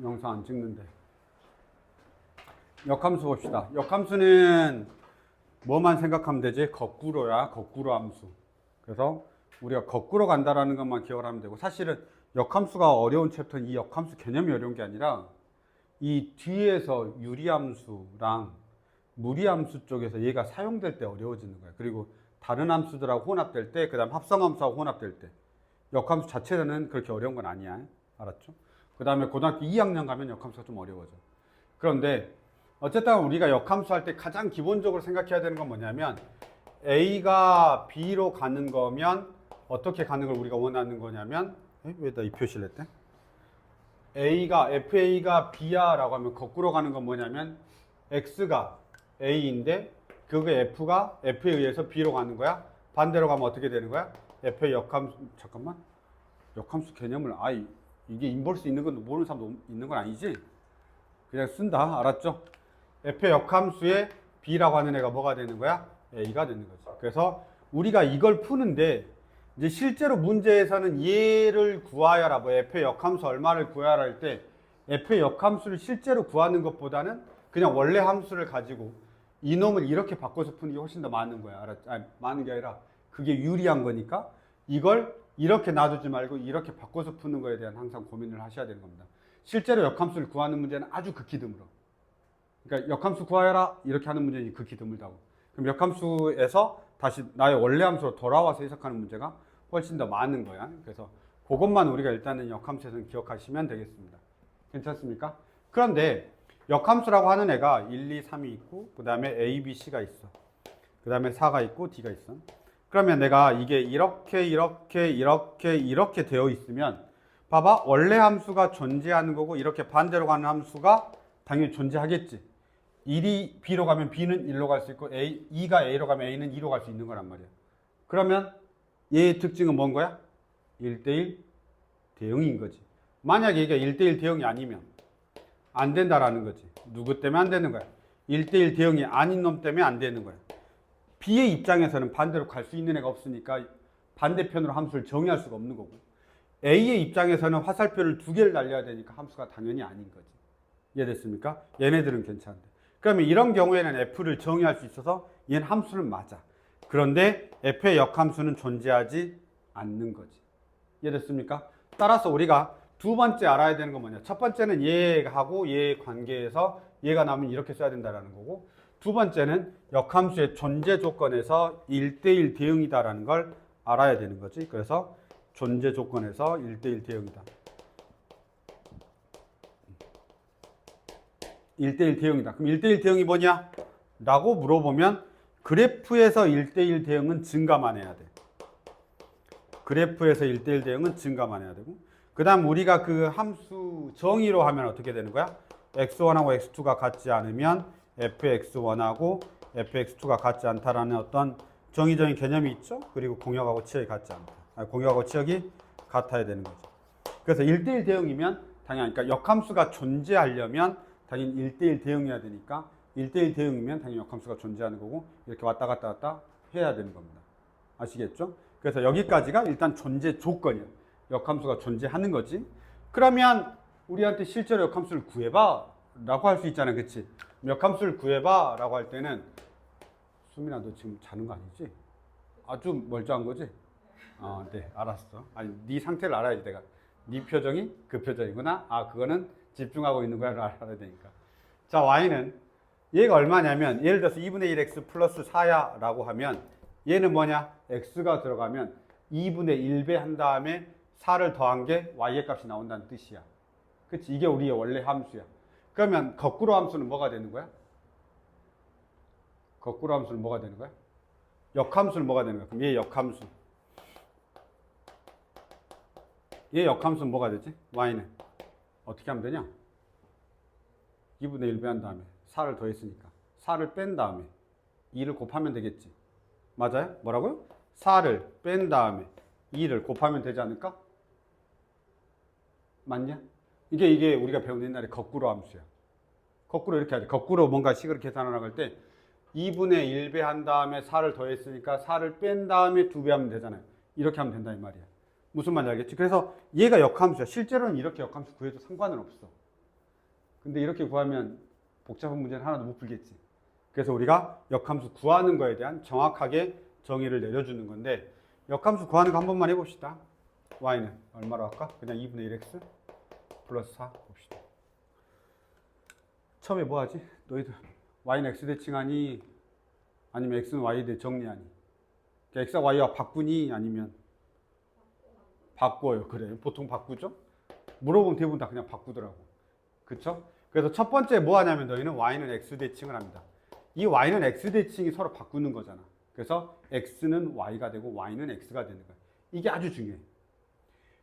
영상 안 찍는데. 역함수 봅시다. 역함수는 뭐만 생각하면 되지? 거꾸로야, 거꾸로 함수. 그래서 우리가 거꾸로 간다라는 것만 기억을 하면 되고, 사실은 역함수가 어려운 챕터는 이 역함수 개념이 어려운 게 아니라 이 뒤에서 유리함수랑 무리함수 쪽에서 얘가 사용될 때 어려워지는 거야. 그리고 다른 함수들하고 혼합될 때, 그 다음 합성함수하고 혼합될 때. 역함수 자체는 그렇게 어려운 건 아니야. 알았죠? 그 다음에 고등학교 2학년 가면 역함수가 좀 어려워져. 그런데 어쨌든 우리가 역함수 할 때 가장 기본적으로 생각해야 되는 건 뭐냐면 A가 B로 가는 거면 어떻게 가는 걸 우리가 원하는 거냐면 왜 나 이 표시를 했대? FA가 B야 라고 하면 거꾸로 가는 건 뭐냐면 X가 A인데 그게 F가 F에 의해서 B로 가는 거야. 반대로 가면 어떻게 되는 거야? F의 역함수, 잠깐만, 역함수 개념을 이게 인버스 있는 건 모르는 사람도 있는 건 아니지? 그냥 쓴다. 알았죠? F의 역함수에 B라고 하는 애가 뭐가 되는 거야? A가 되는 거지. 그래서 우리가 이걸 푸는데 이제 실제로 문제에서는 얘를 구하여라, 뭐 F의 역함수 얼마를 구하여라 할 때 F의 역함수를 실제로 구하는 것보다는 그냥 원래 함수를 가지고 이놈을 이렇게 바꿔서 푸는 게 훨씬 더 많은 거야. 알았죠? 아니, 많은 게 아니라 그게 유리한 거니까 이걸 이렇게 놔두지 말고 이렇게 바꿔서 푸는 거에 대한 항상 고민을 하셔야 되는 겁니다. 실제로 역함수를 구하는 문제는 아주 극히 드물어. 그러니까 역함수 구하여라 이렇게 하는 문제는 극히 드물다고. 그럼 역함수에서 다시 나의 원래 함수로 돌아와서 해석하는 문제가 훨씬 더 많은 거야. 그래서 그것만 우리가 일단은 역함수에서는 기억하시면 되겠습니다. 괜찮습니까? 그런데 역함수라고 하는 애가 1, 2, 3이 있고 그 다음에 A, B, C가 있어. 그 다음에 4가 있고 D가 있어. 그러면 내가 이게 이렇게 되어 있으면 봐봐, 원래 함수가 존재하는 거고 이렇게 반대로 가는 함수가 당연히 존재하겠지. 1이 B로 가면 B는 1로 갈 수 있고 2가 A로 가면 A는 2로 갈 수 있는 거란 말이야. 그러면 얘의 특징은 뭔 거야? 1대1 대응인 거지. 만약에 이게 1대1 대응이 아니면 안 된다라는 거지. 누구 때문에 안 되는 거야? 1대1 대응이 아닌 놈 때문에 안 되는 거야. B의 입장에서는 반대로 갈 수 있는 애가 없으니까 반대편으로 함수를 정의할 수가 없는 거고, A의 입장에서는 화살표를 두 개를 날려야 되니까 함수가 당연히 아닌 거지. 이해됐습니까? 얘네들은 괜찮은데. 그러면 이런 경우에는 F를 정의할 수 있어서 얘는 함수는 맞아. 그런데 F의 역함수는 존재하지 않는 거지. 이해됐습니까? 따라서 우리가 두 번째 알아야 되는 건 뭐냐? 첫 번째는 얘하고 얘의 관계에서 얘가 나오면 이렇게 써야 된다는 거고, 두 번째는 역함수의 존재 조건에서 1대1 대응이다라는 걸 알아야 되는 거지. 그래서 존재 조건에서 1대1 대응이다. 1대1 대응이다. 그럼 1대1 대응이 뭐냐? 라고 물어보면 그래프에서 1대1 대응은 증가만 해야 돼. 그래프에서 1대1 대응은 증가만 해야 되고, 그 다음 우리가 그 함수 정의로 하면 어떻게 되는 거야? x1하고 x2가 같지 않으면 fx1하고 fx2가 같지 않다라는 어떤 정의적인 개념이 있죠? 그리고 공역하고 치역이 같지 않다. 공역하고 치역이 같아야 되는 거죠. 그래서 1대1 대응이면 당연히, 그러니까 역함수가 존재하려면 당연히 1대1 대응해야 되니까 1대1 대응이면 당연히 역함수가 존재하는 거고 이렇게 왔다 갔다 해야 되는 겁니다. 아시겠죠? 그래서 여기까지가 일단 존재 조건이야. 역함수가 존재하는 거지. 그러면 우리한테 실제로 역함수를 구해봐 라고 할 수 있잖아. 그치? 역함수를 구해봐 라고 할 때는, 수민아 너 지금 자는 거 아니지? 아주 멀쩡한 거지? 네, 알았어. 아니, 네 상태를 알아야지 내가. 네 표정이 그 표정이구나. 그거는 집중하고 있는 거야 알아야 되니까. 자, y는 얘가 얼마냐면 예를 들어서 2분의 1x 플러스 4야 라고 하면 얘는 뭐냐? x가 들어가면 2분의 1배 한 다음에 4를 더한 게 y의 값이 나온다는 뜻이야. 그치? 이게 우리의 원래 함수야. 그러면 거꾸로 함수는 뭐가 되는 거야? 거꾸로 함수는 뭐가 되는 거야? 역함수는 뭐가 되는 거야? 그럼 얘 역함수. 얘 역함수는 뭐가 되지? y는 어떻게 하면 되냐? 2분의 1배 한 다음에 4를 더했으니까 4를 뺀 다음에 2를 곱하면 되겠지. 맞아요? 뭐라고요? 4를 뺀 다음에 2를 곱하면 되지 않을까? 맞냐? 이게 우리가 배운 옛날에 거꾸로 함수야. 거꾸로 이렇게 하지. 거꾸로 뭔가 식을 계산하러 나갈 때 2분의 1배 한 다음에 4를 더했으니까 4를 뺀 다음에 2배 하면 되잖아요. 이렇게 하면 된다 이 말이야. 무슨 말인지 알겠지? 그래서 얘가 역함수야. 실제로는 이렇게 역함수 구해도 상관은 없어. 근데 이렇게 구하면 복잡한 문제는 하나도 못 풀겠지. 그래서 우리가 역함수 구하는 거에 대한 정확하게 정의를 내려주는 건데, 역함수 구하는 거 한 번만 해봅시다. y는 얼마로 할까? 그냥 2분의 1x 플러스 4 봅시다. 처음에 뭐 하지? 너희들 y는 x 대칭하니? 아니면 x는 y 대 정리하니? x와 y와 바꾸니? 아니면 바꿔요. 그래, 보통 바꾸죠? 물어보면 대부분 다 그냥 바꾸더라고. 그쵸? 그래서 첫 번째 뭐 하냐면 너희는 y는 x 대칭을 합니다. 이 y는 x 대칭이 서로 바꾸는 거잖아. 그래서 x는 y가 되고 y는 x가 되는 거야. 이게 아주 중요해.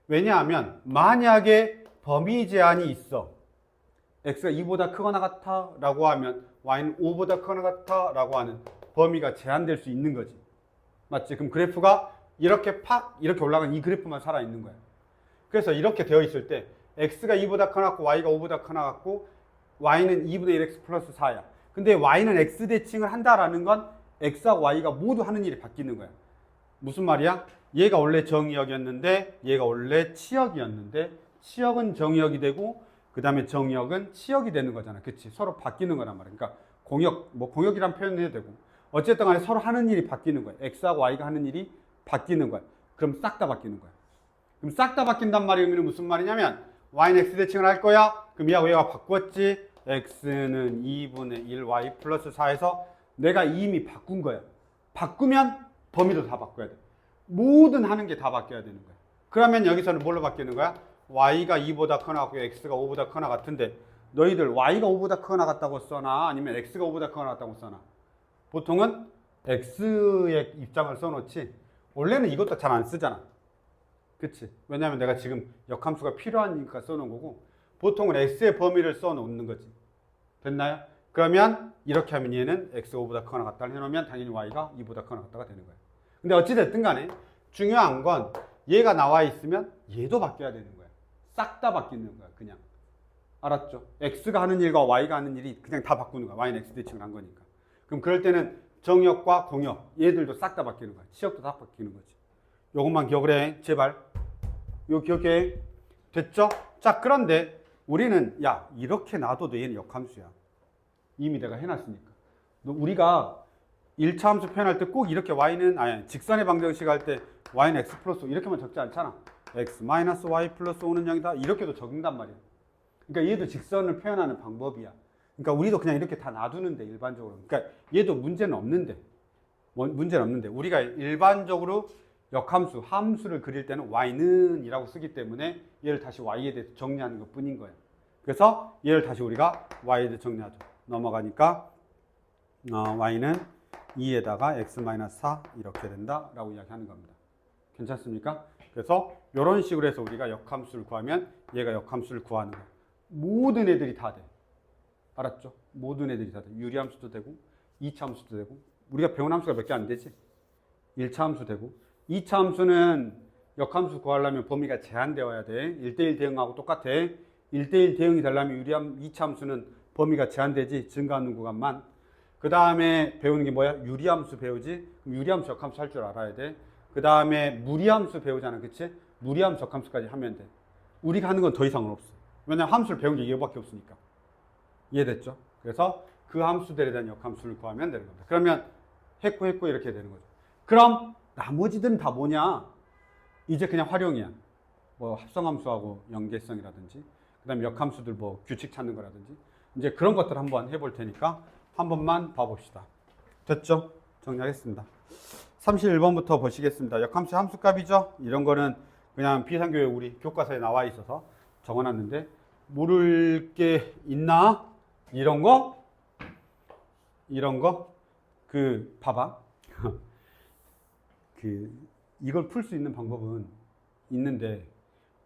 왜냐하면 만약에 범위 제한이 있어. x가 2보다 크거나 같아 라고 하면 y는 5보다 크거나 같아 라고 하는 범위가 제한될 수 있는 거지. 맞지? 그럼 그래프가 이렇게 팍 이렇게 올라간 이 그래프만 살아있는 거야. 그래서 이렇게 되어 있을 때 x가 2보다 크나 같고 y가 5보다 크나 같고 y는 2분의 1x 플러스 4야. 근데 y는 x 대칭을 한다라는 건 x와 y가 모두 하는 일이 바뀌는 거야. 무슨 말이야? 얘가 원래 정의역이었는데 얘가 원래 치역이었는데 치역은 정의역이 되고 그 다음에 정의역은 치역이 되는 거잖아. 그치? 서로 바뀌는 거란 말이야. 그러니까 공역, 뭐 공역이란 표현도 해도 되고 어쨌든 간에 서로 하는 일이 바뀌는 거야. x하고 y가 하는 일이 바뀌는 거야. 그럼 싹 다 바뀌는 거야. 그럼 싹 다 바뀐단 말의 의미는 무슨 말이냐면 y는 x 대칭을 할 거야. 그럼 얘하고 얘가 바꿨지. x는 2분의 1y 플러스 4에서 내가 이미 바꾼 거야. 바꾸면 범위도 다 바꿔야 돼. 모든 하는 게 다 바뀌어야 되는 거야. 그러면 여기서는 뭘로 바뀌는 거야? y가 2보다 크거나 같고 x가 5보다 크거나 같은데 너희들 y가 5보다 크거나 같다고 써나? 아니면 x가 5보다 크거나 같다고 써나? 보통은 x의 입장을 써놓지 원래는 이것도 잘 안 쓰잖아. 그치? 왜냐면 내가 지금 역함수가 필요하니까 써놓은 거고 보통은 x의 범위를 써놓는 거지. 됐나요? 그러면 이렇게 하면 얘는 x가 5보다 크거나 같다를 해놓으면 당연히 y가 2보다 크거나 같다가 되는 거야. 근데 어찌됐든 간에 중요한 건 얘가 나와 있으면 얘도 바뀌어야 되는 거야. 싹 다 바뀌는 거야. 그냥. 알았죠? x가 하는 일과 y가 하는 일이 그냥 다 바꾸는 거야. y는 x 대칭을 한 거니까. 그럼 그럴 때는 정역과 공역 얘들도 싹 다 바뀌는 거야. 치역도 다 바뀌는 거지. 요것만 기억을 해. 제발. 요 기억해. 됐죠? 자, 그런데 우리는 야 이렇게 놔둬도 얘는 역함수야. 이미 내가 해놨으니까. 우리가 1차 함수 표현할 때 꼭 이렇게 y는 아니 직선의 방정식 할 때 y는 x 플러스 5 이렇게만 적지 않잖아. x 마이너스 y 플러스 5는 0이다 이렇게도 적는단 말이야. 그러니까 얘도 직선을 표현하는 방법이야. 그러니까 우리도 그냥 이렇게 다 놔두는데 일반적으로. 그러니까 얘도 문제는 없는데 문제는 없는데 우리가 일반적으로 역함수, 함수를 그릴 때는 y는 이라고 쓰기 때문에 얘를 다시 y에 대해서 정리하는 것 뿐인 거예요. 그래서 얘를 다시 우리가 y에 대해서 정리하죠. 넘어가니까 y는 2에다가 x-4 이렇게 된다라고 이야기하는 겁니다. 괜찮습니까? 그래서 이런 식으로 해서 우리가 역함수를 구하면 얘가 역함수를 구하는 거예요. 모든 애들이 다 돼. 알았죠? 모든 애들이 다 돼. 유리함수도 되고 2차 함수도 되고 우리가 배운 함수가 몇 개 안 되지? 1차 함수 되고 2차 함수는 역함수 구하려면 범위가 제한되어야 돼. 1대1 대응하고 똑같아. 1대1 대응이 되려면 유리함 2차 함수는 범위가 제한되지. 증가하는 구간만. 그 다음에 배우는 게 뭐야? 유리함수 배우지? 그럼 유리함수 역함수 할 줄 알아야 돼. 그 다음에 무리함수 배우잖아. 그치? 무리함수 역함수까지 하면 돼. 우리가 하는 건 더 이상은 없어. 왜냐면 함수를 배운 게 이거밖에 없으니까. 이해됐죠? 그래서 그 함수들에 대한 역함수를 구하면 되는 겁니다. 그러면 했고 이렇게 되는 거죠. 그럼 나머지들은 다 뭐냐? 이제 그냥 활용이야. 뭐 합성함수하고 연계성이라든지 그 다음에 역함수들 뭐 규칙 찾는 거라든지 이제 그런 것들 한번 해볼 테니까 한 번만 봐봅시다. 됐죠? 정리하겠습니다. 31번부터 보시겠습니다. 역함수 함수값이죠? 이런 거는 그냥 비상교회 우리 교과서에 나와 있어서 적어놨는데 모를 게 있나? 이런 거? 봐봐. 이걸 풀 수 있는 방법은 있는데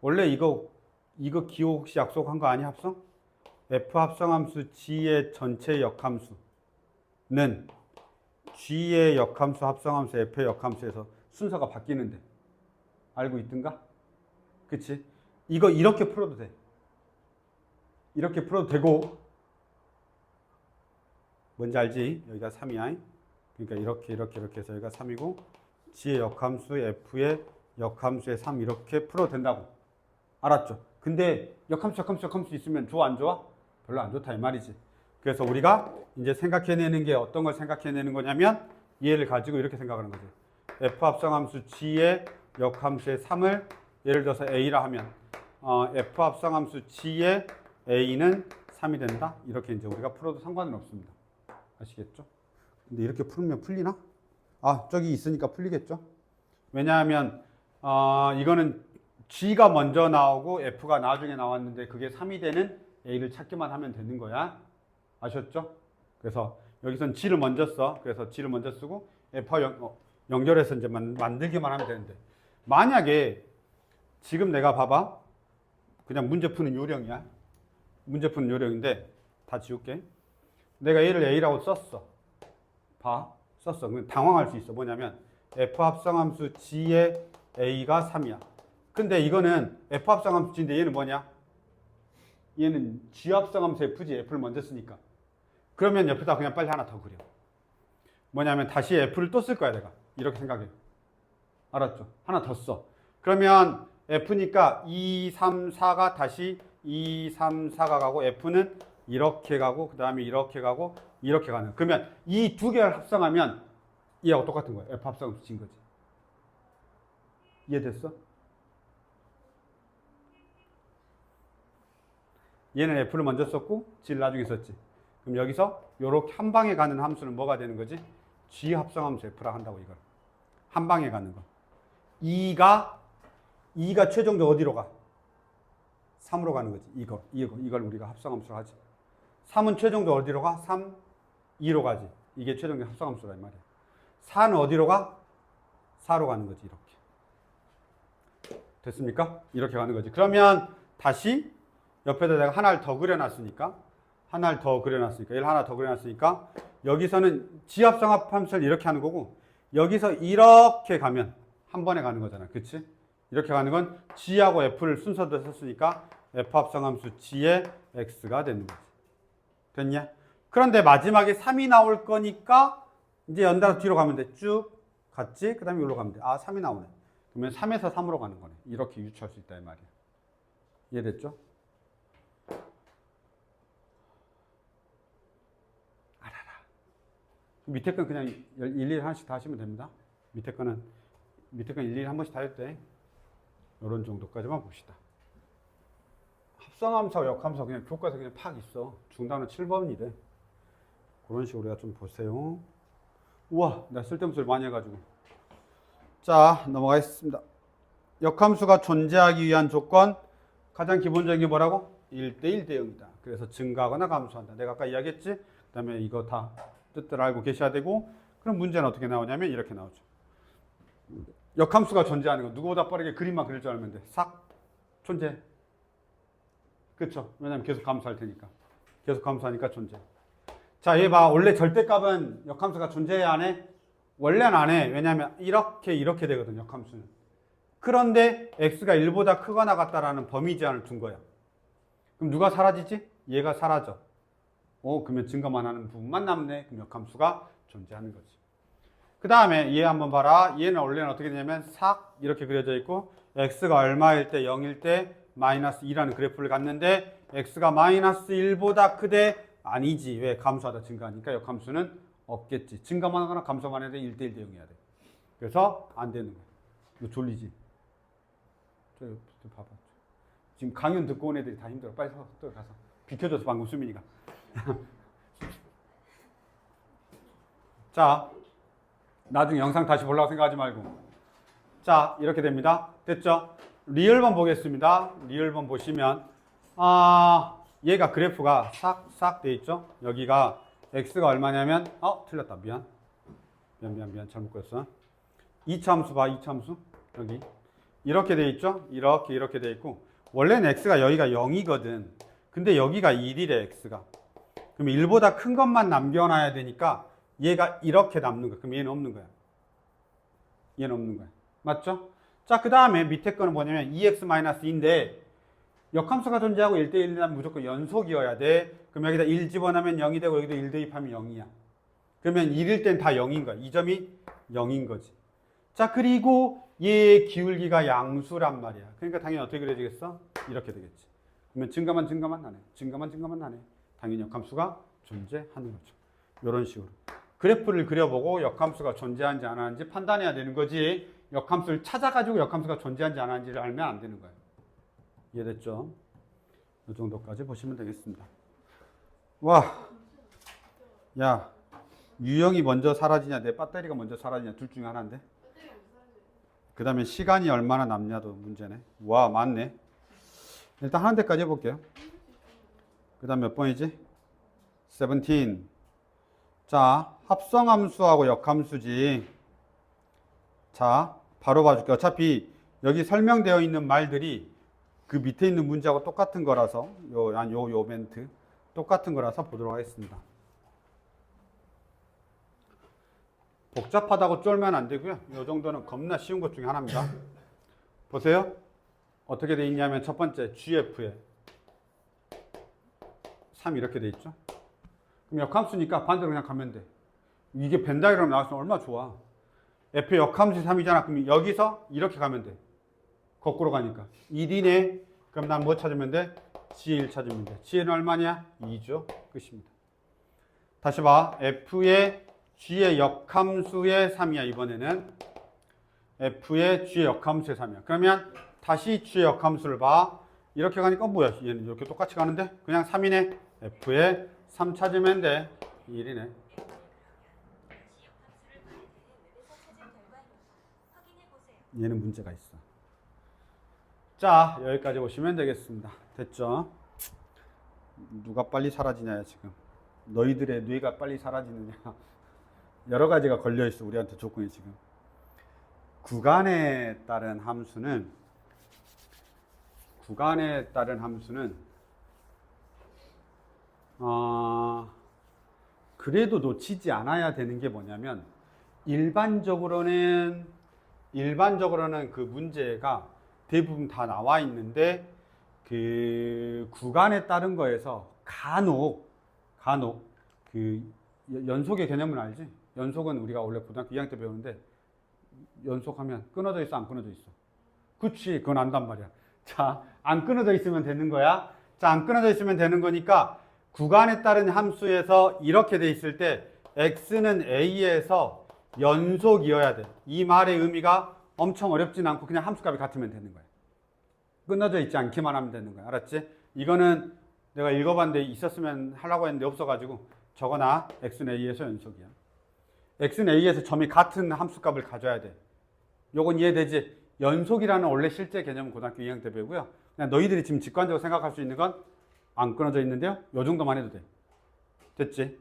원래 이거 기호 혹시 약속한 거 아니야? 합성? F 합성함수 G의 전체 역함수는 G의 역함수 합성함수 F의 역함수에서 순서가 바뀌는데 알고 있든가? 그치? 이거 이렇게 풀어도 돼. 이렇게 풀어도 되고 뭔지 알지? 여기가 3이야. 그러니까 이렇게 해서 여기가 3이고 G의 역함수 F의 역함수의 3 이렇게 풀어도 된다고. 알았죠? 근데 역함수 있으면 좋아 안 좋아? 별로 안 좋다 이 말이지. 그래서 우리가 이제 생각해내는 게 어떤 걸 생각해내는 거냐면 얘를 가지고 이렇게 생각하는 거지. f 합성함수 g의 역함수의 3을 예를 들어서 a라 하면 f 합성함수 g의 a는 3이 된다. 이렇게 이제 우리가 풀어도 상관은 없습니다. 아시겠죠? 근데 이렇게 풀면 풀리나? 아, 저기 있으니까 풀리겠죠? 왜냐하면 이거는 g가 먼저 나오고 f가 나중에 나왔는데 그게 3이 되는 a를 찾기만 하면 되는 거야. 아셨죠? 그래서 여기선 g를 먼저 써. 그래서 g를 먼저 쓰고 f와 연결해서 이제 만들기만 하면 되는데, 만약에 지금 내가 봐봐. 그냥 문제 푸는 요령이야. 문제 푸는 요령인데 다 지울게. 내가 얘를 a라고 썼어. 봐. 썼어. 그럼 당황할 수 있어. 뭐냐면 f 합성함수 g의 a가 3이야. 근데 이거는 f 합성함수 g인데 얘는 뭐냐? 얘는 g 합성함수 f지. f를 먼저 쓰니까. 그러면 옆에다 그냥 빨리 하나 더 그려. 뭐냐면 다시 f를 또 쓸 거야 내가. 이렇게 생각해. 알았죠? 하나 더 써. 그러면 f니까 2, 3, 4가 다시 2, 3, 4가 가고 f는 이렇게 가고 그 다음에 이렇게 가고 이렇게 가는. 그러면 이 두 개를 합성하면 얘하고 똑같은 거야. f 합성함수 진 거지. 이해됐어? 얘는 f를 먼저 썼고 g를 나중에 썼지. 그럼 여기서 이렇게 한 방에 가는 함수는 뭐가 되는 거지? g 합성함수 f라 한다고 이걸. 한 방에 가는 거. 2가 최종적으로 어디로 가? 3으로 가는 거지. 이걸 우리가 합성함수로 하지. 3은 최종적으로 어디로 가? 3, 2로 가지. 이게 최종적 합성함수라 이 말이야. 4는 어디로 가? 4로 가는 거지. 이렇게. 됐습니까? 이렇게 가는 거지. 그러면 다시 옆에다 내가 하나를 더 그려놨으니까 얘를 하나 더 그려놨으니까 여기서는 지합성합함수를 이렇게 하는 거고, 여기서 이렇게 가면 한 번에 가는 거잖아. 그치? 이렇게 가는 건 g하고 f를 순서대로 썼으니까 f 합성함수 g의 x가 되는 거지. 됐냐? 그런데 마지막에 3이 나올 거니까 이제 연달아 뒤로 가면 돼. 쭉 갔지? 그 다음에 여기로 가면 돼. 아, 3이 나오네. 그러면 3에서 3으로 가는 거네. 이렇게 유추할 수 있다 이 말이야. 이해됐죠? 밑에 건 그냥 일일이 하나씩 다 하시면 됩니다. 밑에 거는 일일이 한 번씩 다 해도 돼. 이런 정도까지만 봅시다. 합성함수와 역함수가 그냥 교과서 그냥 팍 있어. 중단은 7번이래. 그런 식으로 우리가 좀 보세요. 우와, 나 쓸데없는 소리 많이 해가지고. 자, 넘어가겠습니다. 역함수가 존재하기 위한 조건, 가장 기본적인 게 뭐라고? 1대1 대 0이다. 그래서 증가하거나 감소한다. 내가 아까 이야기했지? 그 다음에 이거 다 뜻들 알고 계셔야 되고, 그럼 문제는 어떻게 나오냐면 이렇게 나오죠. 역함수가 존재하는 거 누구보다 빠르게 그림만 그릴 줄 알면 돼. 싹 존재. 그렇죠? 왜냐면 계속 감소할 테니까. 계속 감소하니까 존재. 자, 얘 봐. 원래 절대값은 역함수가 존재해야 안 해? 원래는 안 해. 왜냐면 이렇게 되거든, 역함수는. 그런데 x가 1보다 크거나 같다라는 범위 제한을 둔 거야. 그럼 누가 사라지지? 얘가 사라져. 그러면 증가만 하는 부분만 남네. 그럼 역함수가 존재하는 거지. 그 다음에 얘 한번 봐라. 얘는 원래는 어떻게 되냐면 싹 이렇게 그려져 있고, x가 얼마일 때 0일 때 마이너스 2라는 그래프를 갔는데, x가 마이너스 1보다 크대? 아니지. 왜? 감소하다 증가하니까 역함수는 없겠지. 증가만 하거나 감소만 해도 1대1 대 0이어야 돼. 그래서 안 되는 거야. 너 졸리지? 저 봐봐. 지금 강연 듣고 온 애들이 다 힘들어. 빨리 가서 비켜줘서 방금 수민이가. 자, 나중에 영상 다시 보려고 생각하지 말고. 자, 이렇게 됩니다. 됐죠? 리얼번 보겠습니다. 리얼번 보시면 얘가 그래프가 싹 돼 있죠? 여기가 x가 얼마냐면 틀렸다. 미안. 잘못 그렸어. 2차 함수 봐. 2차 함수. 여기 이렇게 돼 있죠? 이렇게 돼 있고, 원래는 x가 여기가 0이거든. 근데 여기가 1이래 x가. 그럼 1보다 큰 것만 남겨놔야 되니까 얘가 이렇게 남는 거야. 그럼 얘는 없는 거야. 얘는 없는 거야. 맞죠? 자, 그 다음에 밑에 거는 뭐냐면 2x-2인데 역함수가 존재하고 1대1이라면 무조건 연속이어야 돼. 그럼 여기다 1 집어넣으면 0이 되고 여기도 1 대입하면 0이야. 그러면 1일 땐 다 0인 거야. 이 점이 0인 거지. 자, 그리고 얘의 기울기가 양수란 말이야. 그러니까 당연히 어떻게 그려지겠어? 이렇게 되겠지. 그러면 증가만 하네. 증가만 하네. 당연히 역함수가 존재하는 거죠. 이런 식으로 그래프를 그려보고 역함수가 존재하는지 안 하는지 판단해야 되는 거지, 역함수를 찾아가지고 역함수가 존재하는지 안 하는지를 알면 안 되는 거예요. 이해됐죠? 이 정도까지 보시면 되겠습니다. 와, 야, 유형이 먼저 사라지냐 내 배터리가 먼저 사라지냐 둘 중에 하나인데, 그 다음에 시간이 얼마나 남냐도 문제네. 와, 맞네. 일단 하는 데까지 해볼게요. 그 다음 몇 번이지? 17. 자, 합성함수하고 역함수지. 자, 바로 봐줄게. 어차피 여기 설명되어 있는 말들이 그 밑에 있는 문제하고 똑같은 거라서, 요 멘트 똑같은 거라서 보도록 하겠습니다. 복잡하다고 쫄면 안 되고요. 이 정도는 겁나 쉬운 것 중에 하나입니다. 보세요. 어떻게 돼 있냐면 첫 번째 GF에 3 이렇게 돼 있죠. 그럼 역함수니까 반대로 그냥 가면 돼. 이게 벤다이그램 나왔으면 얼마나 좋아. F의 역함수 3이잖아. 그럼 여기서 이렇게 가면 돼. 거꾸로 가니까 1이네. 그럼 난 뭐 찾으면 돼? G1 찾으면 돼. G는 얼마냐? 2죠. 끝입니다. 다시 봐. F의 G의 역함수의 3이야. 이번에는 F의 G의 역함수의 3이야. 그러면 다시 G의 역함수를 봐. 이렇게 가니까 뭐야? 얘는 이렇게 똑같이 가는데 그냥 3이네. F의 3 찾으면 돼. 1이네. 얘는 문제가 있어. 자, 여기까지 오시면 되겠습니다. 됐죠? 누가 빨리 사라지냐 지금. 너희들의 뇌가 빨리 사라지느냐. 여러 가지가 걸려있어. 우리한테 조건이 지금. 구간에 따른 함수는 그래도 놓치지 않아야 되는 게 뭐냐면, 일반적으로는 그 문제가 대부분 다 나와 있는데, 그 구간에 따른 거에서 간혹 그 연속의 개념은 알지? 연속은 우리가 원래 고등학교 2학년 때 배우는데, 연속하면 끊어져 있어, 안 끊어져 있어? 그치, 그건 안단 말이야. 자, 안 끊어져 있으면 되는 거야. 자, 안 끊어져 있으면 되는 거니까 구간에 따른 함수에서 이렇게 돼 있을 때 x는 a에서 연속이어야 돼. 이 말의 의미가 엄청 어렵진 않고 그냥 함수값이 같으면 되는 거야. 끊어져 있지 않기만 하면 되는 거야. 알았지? 이거는 내가 읽어봤는데 있었으면 하려고 했는데 없어가지고 적어놔. x는 a에서 연속이야. x는 a에서 점이 같은 함수값을 가져야 돼. 요건 이해되지? 연속이라는 원래 실제 개념은 고등학교 2학년 때 배우고요. 그냥 너희들이 지금 직관적으로 생각할 수 있는 건 안 끊어져 있는데요. 요 정도만 해도 돼. 됐지?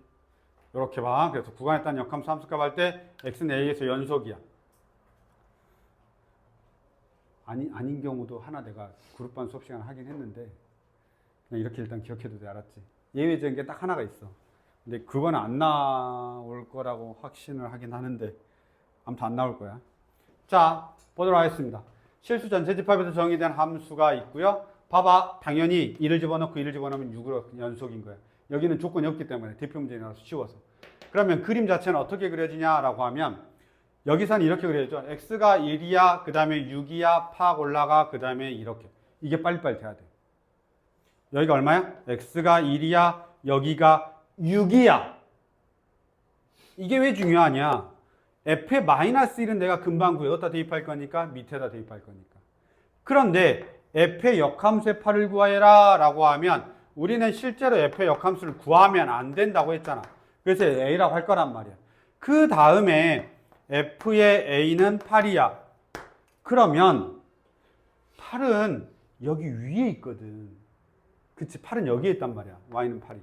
요렇게 봐. 그래서 구간에 따른 역함수 함수값 할 때 x는 a에서 연속이야. 아닌 경우도 하나 내가 그룹반 수업 시간 하긴 했는데, 그냥 이렇게 일단 기억해도 돼. 알았지? 예외적인 게 딱 하나가 있어. 근데 그건 안 나올 거라고 확신을 하긴 하는데, 아무튼 안 나올 거야. 자, 보도록 하겠습니다. 실수 전체 집합에서 정의된 함수가 있고요. 봐봐. 당연히 1을 집어넣고 1을 집어넣으면 6으로 연속인 거야. 여기는 조건이 없기 때문에 대표 문제라서 쉬워서. 그러면 그림 자체는 어떻게 그려지냐라고 하면, 여기서는 이렇게 그려져. x가 1이야, 그 다음에 6이야, 팍 올라가, 그 다음에 이렇게. 이게 빨리빨리 돼야 돼. 여기가 얼마야? x가 1이야, 여기가 6이야. 이게 왜 중요하냐? f의 마이너스 1은 내가 금방 구해. 어디다 대입할 거니까? 밑에다 대입할 거니까. 그런데 f의 역함수의 8을 구하여라 라고 하면, 우리는 실제로 f의 역함수를 구하면 안 된다고 했잖아. 그래서 a라고 할 거란 말이야. 그 다음에 f의 a는 8이야. 그러면 8은 여기 위에 있거든. 그치? 8은 여기에 있단 말이야. y는 8이.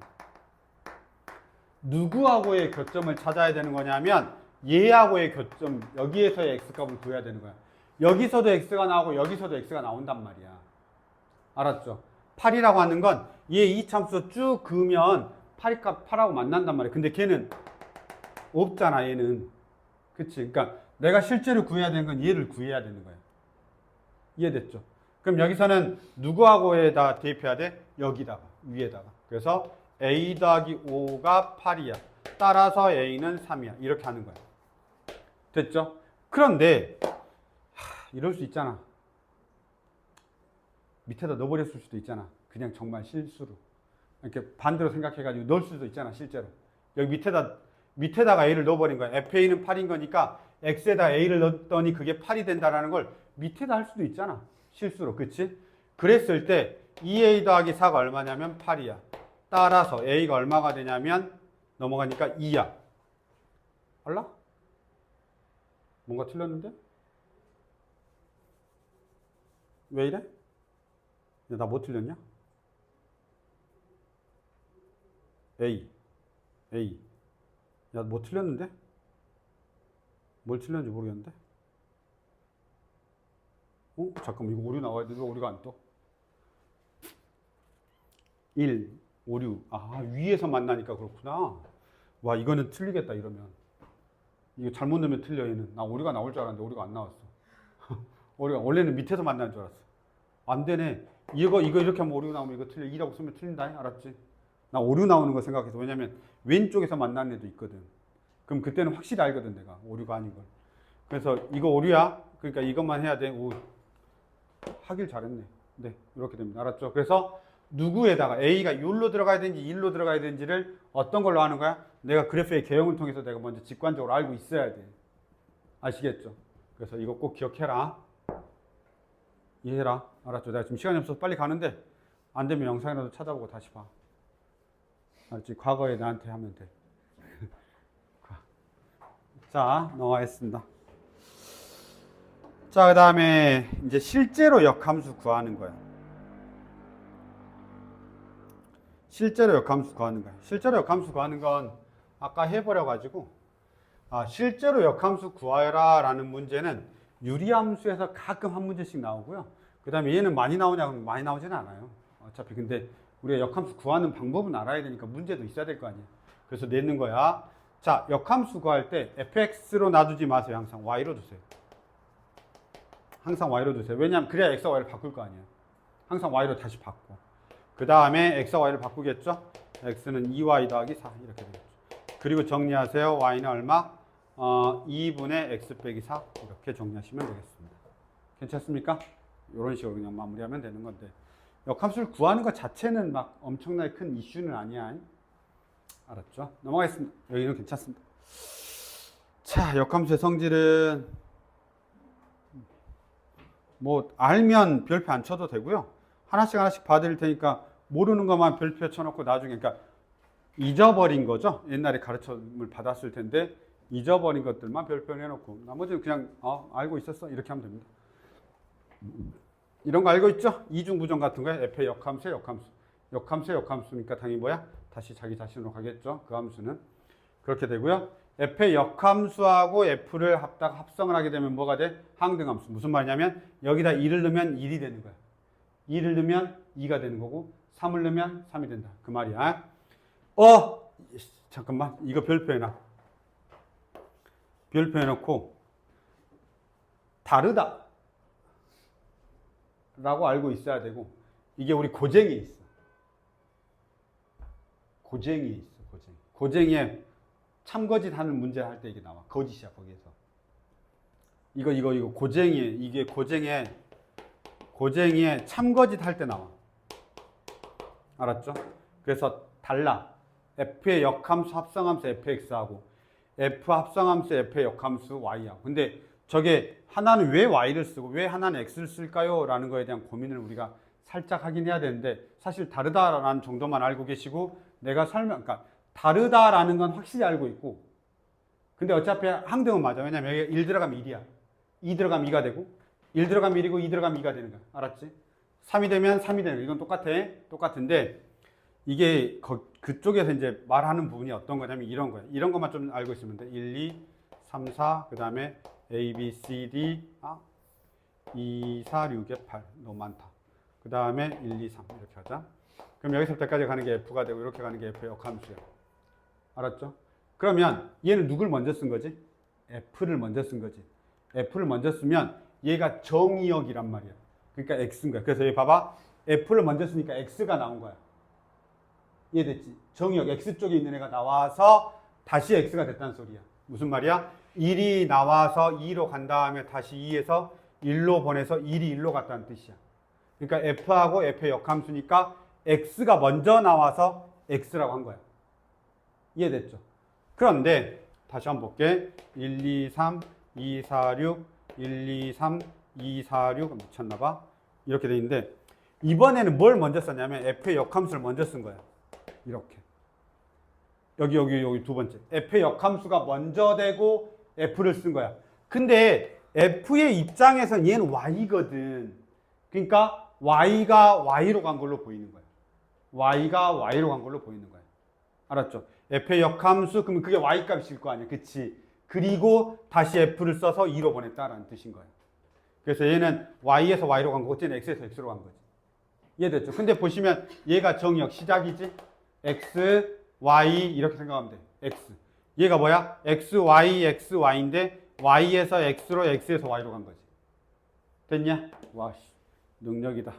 누구하고의 교점을 찾아야 되는 거냐면, 얘하고의 교점, 여기에서의 x값을 구해야 되는 거야. 여기서도 x가 나오고 여기서도 x가 나온단 말이야. 알았죠? 8이라고 하는 건 얘 이참수 쭉 그으면 8하고 만난단 말이야. 근데 걔는 없잖아, 얘는. 그치? 그러니까 내가 실제로 구해야 되는 건 얘를 구해야 되는 거야. 이해됐죠? 그럼 여기서는 누구하고에다 대입해야 돼? 여기다가, 위에다가. 그래서 a 더하기 5가 8이야. 따라서 a는 3이야. 이렇게 하는 거야. 됐죠? 그런데 이럴 수 있잖아. 밑에다 넣어버렸을 수도 있잖아. 그냥 정말 실수로. 이렇게 반대로 생각해가지고 넣을 수도 있잖아, 실제로. 여기 밑에다가 A를 넣어버린 거야. FA는 8인 거니까 X에다 A를 넣었더니 그게 8이 된다라는 걸 밑에다 할 수도 있잖아. 실수로. 그치? 그랬을 때 2A 더하기 4가 얼마냐면 8이야. 따라서 A가 얼마가 되냐면 넘어가니까 2야. 알라? 뭔가 틀렸는데? 왜 이래? 나 뭐 틀렸냐? A. 야, 뭐 틀렸는데? 뭘 틀렸는지 모르겠는데? 잠깐만, 이거 오류 나와야 돼. 왜 오류가 안 떠? 1, 오류. 아, 위에서 만나니까 그렇구나. 와, 이거는 틀리겠다, 이러면. 이거 잘못 넣으면 틀려, 얘는. 나 오류가 나올 줄 알았는데 오류가 안 나왔어. 원래는 밑에서 만나는 줄 알았어. 안 되네. 이거 이렇게 하면 오류 나오면 이거 틀려. 2라고 쓰면 틀린다. 알았지? 나 오류 나오는 거 생각해서. 왜냐면 왼쪽에서 만나는 애도 있거든. 그럼 그때는 확실히 알거든, 내가. 오류가 아닌 걸. 그래서 이거 오류야. 그러니까 이것만 해야 돼. 오, 하길 잘했네. 네, 이렇게 됩니다. 알았죠? 그래서 누구에다가 A가 율로 들어가야 되는지 일로 들어가야 되는지를 어떤 걸로 하는 거야? 내가 그래프의 개형을 통해서 내가 먼저 직관적으로 알고 있어야 돼. 아시겠죠? 그래서 이거 꼭 기억해라. 이해해라. 알았죠? 내가 지금 시간이 없어서 빨리 가는데 안 되면 영상이라도 찾아보고 다시 봐. 알았지? 과거에 나한테 하면 돼. 자, 넘어가겠습니다. 자, 그 다음에 이제 실제로 역함수 구하는 거야. 실제로 역함수 구하는 거야. 실제로 역함수 구하는 건 아까 해버려가지고, 실제로 역함수 구하라 라는 문제는 유리함수에서 가끔 한 문제씩 나오고요. 그 다음에 얘는 많이 나오냐? 그러면 많이 나오지는 않아요. 어차피 근데 우리가 역함수 구하는 방법은 알아야 되니까 문제도 있어야 될 거 아니에요. 그래서 내는 거야. 자, 역함수 구할 때 fx로 놔두지 마세요. 항상 y로 두세요. 항상 y로 두세요. 왜냐하면 그래야 x와 y를 바꿀 거 아니에요. 항상 y로 다시 바꿔. 그 다음에 x와 y를 바꾸겠죠. x는 2y 더하기 4 이렇게 되겠죠. 그리고 정리하세요. y는 얼마? 2분의 x 빼기 4 이렇게 정리하시면 되겠습니다. 괜찮습니까? 이런 식으로 그냥 마무리하면 되는 건데, 역함수를 구하는 것 자체는 막 엄청나게 큰 이슈는 아니야. 알았죠? 넘어가겠습니다. 여기는 괜찮습니다. 자, 역함수의 성질은 뭐 알면 별표 안 쳐도 되고요. 하나씩 봐드릴 테니까 모르는 것만 별표 쳐놓고 나중에, 그러니까 잊어버린 거죠. 옛날에 가르침을 받았을 텐데 잊어버린 것들만 별표를 해놓고 나머지는 그냥 알고 있었어 이렇게 하면 됩니다. 이런 거 알고 있죠? 이중부정 같은 거에 f의 역함수의 역함수. 역함수의 역함수니까 당연히 뭐야? 다시 자기 자신으로 가겠죠. 그 함수는. 그렇게 되고요. f의 역함수하고 f를 합성을 하게 되면 뭐가 돼? 항등함수. 무슨 말이냐면 여기다 2를 넣으면 1이 되는 거야. 2를 넣으면 2가 되는 거고 3을 넣으면 3이 된다. 그 말이야. 잠깐만. 이거 별표해놔. 별표해놓고 다르다 라고 알고 있어야 되고, 이게 우리 고쟁이에 있어. 고쟁이에 있어. 고쟁이에 참거짓 하는 문제 할 때 이게 나와. 거짓이야 거기에서. 이거 고쟁이에, 이게 고쟁이에 참거짓 할 때 나와. 알았죠? 그래서 달라. f의 역함수 합성함수 fx하고 f 합성함수 f의 역함수 y하고. 근데 저게 하나는 왜 y를 쓰고 왜 하나는 x를 쓸까요? 라는 거에 대한 고민을 우리가 살짝 하긴 해야 되는데, 사실 다르다라는 정도만 알고 계시고, 내가 그러니까 다르다라는 건 확실히 알고 있고, 근데 어차피 항등은 맞아. 왜냐면 여기 1 들어가면 1이야. 2 들어가면 2가 되고, 1 들어가면 1이고 2 들어가면 2가 되는 거야. 알았지? 3이 되면 3이 되는 거야. 이건 똑같은데, 이게 그쪽에서 이제 말하는 부분이 어떤 거냐면 이런 거야. 이런 것만 좀 알고 있으면 돼. 1, 2, 3, 4, 그 다음에 A, B, C, D, 2, 4, 6에 8. 너무 많다. 그 다음에 1, 2, 3 이렇게 하자. 그럼 여기서부터까지 가는 게 F가 되고 이렇게 가는 게 F의 역함수야. 알았죠? 그러면 얘는 누굴 먼저 쓴 거지? F를 먼저 쓴 거지. F를 먼저 쓰면 얘가 정의역이란 말이야. 그러니까 X인 거야. 그래서 여기 봐봐. F를 먼저 쓰니까 X가 나온 거야. 이해됐지? 정의역 X 쪽에 있는 애가 나와서 다시 X가 됐다는 소리야. 무슨 말이야? 1이 나와서 2로 간 다음에 다시 2에서 1로 보내서 1이 1로 갔다는 뜻이야. 그러니까 F하고 F의 역함수니까 x가 먼저 나와서 x라고 한 거야. 이해됐죠? 그런데 다시 한번 볼게. 1, 2, 3, 2, 4, 6, 1, 2, 3, 2, 4, 6 미쳤나 봐. 이렇게 돼 있는데 이번에는 뭘 먼저 썼냐면 f의 역함수를 먼저 쓴 거야. 이렇게. 여기 두 번째. f의 역함수가 먼저 되고 f를 쓴 거야. 근데 f의 입장에선 얘는 y거든. 그러니까 y가 y로 간 걸로 보이는 거야. y가 y로 간 걸로 보이는 거야. 알았죠? f의 역함수 그러면 그게 y 값일 거 아니야. 그치? 그리고 다시 f를 써서 2로 보냈다라는 뜻인 거야. 그래서 얘는 y에서 y로 간 거고 쟤는 x에서 x로 간 거지. 이해됐죠? 근데 보시면 얘가 정의역 시작이지? x, y 이렇게 생각하면 돼. x. 얘가 뭐야? x, y, x, y인데 y에서 x로 x에서 y로 간 거지. 됐냐? 와, 능력이다.